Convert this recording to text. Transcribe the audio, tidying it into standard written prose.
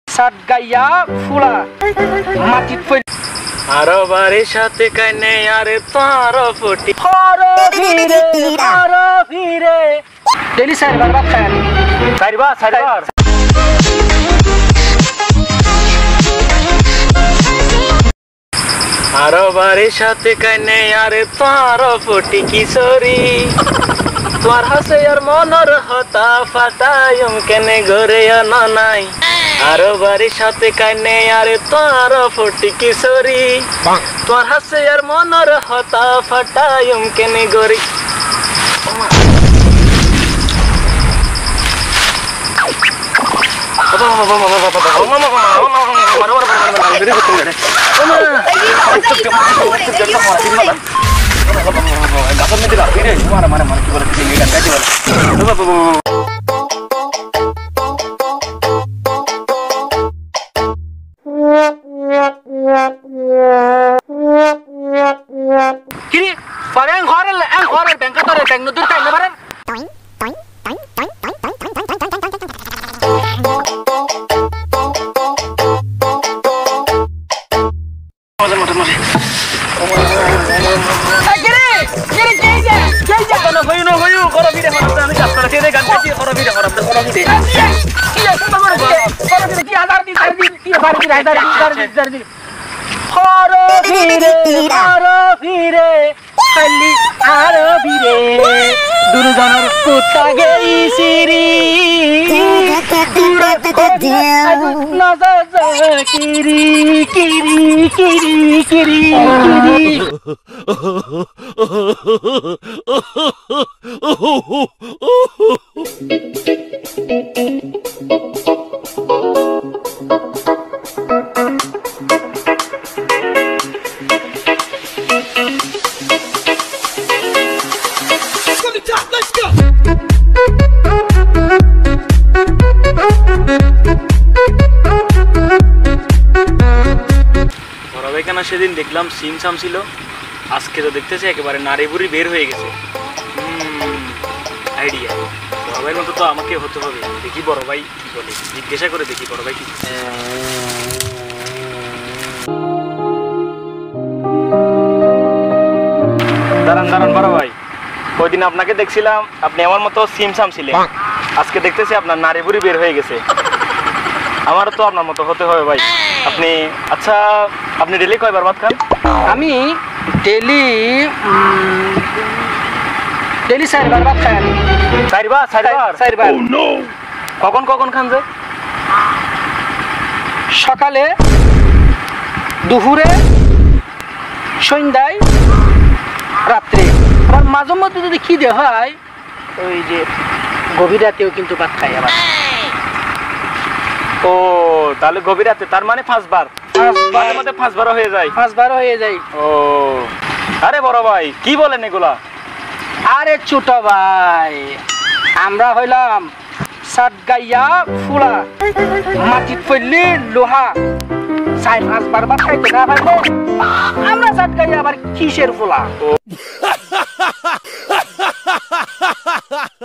সাত গাইয়া ফুলা মাটিত পড়ি আরো বাড়ির সাথে কাইনে আরে তোর ফুটি ফিরে ডেলি চারবার ভাত খাই আমি চারবার আরো বাড়ির সাথে কাইনে আরে তোর ফুটি কিশোরী তোর হাসে আর মনর হতা ফাটায়ম কেনে ঘরে আনা নাই আরো বাড়ির সাথে কাইনে আরে তোর ফুটি কিশোরী তোর হাসে আর মনর হতা ফাটায়ম কেনে ঘরে Kini, parang horror bengka tore beng nutur kain na parang. দুর্জনের পুতা গেই সিরি কিরি কিরি কিরি কিরি কিরি সেদিন দেখলাম সিম সাম ছিল আজকে তো দেখতেছি একেবারে নারী বুড়ি বের হয়ে গেছে আইডিয়া বড় ভাইয়ের মতো তো আমাকে হতে হবে দেখি বড় ভাই কি বলে জিজ্ঞাসা করে দেখি বড় ভাই কি দাঁড়ান বড় ভাই ওই দিন আপনাকে দেখছিলাম আপনি আমার মতো সিম সাম ছিলেন আজকে দেখতেছি আপনার নারী বুড়ি বের হয়ে গেছে আমারও তো আপনার মতো হতে হবে ভাই আপনি আচ্ছা আপনি ডেলি কয়বার ভাত খান আমি ডেলি চারবার ভাত খাই আমি চারবার কখন খান যায় সকালে দুপুরে সন্ধ্যায় রাত্রে আবার মাঝে মধ্যে যদি খিদে হয় ওই যে গভীর রাতেও কিন্তু ভাত খাই আবার ও তাহলে গভীর রাতে তার মানে পাঁচবার হয়ে যায় ও আরে বড় ভাই কি বলেন এগুলা আরে ছোট ভাই আমরা হইলাম সাত গাইয়া ফুলা মাটিত পড়লি লোহা চার পাঁচবার ভাত খাইতে না পারলে আমরা সাত গাইয়া আবার কিসের ফুলা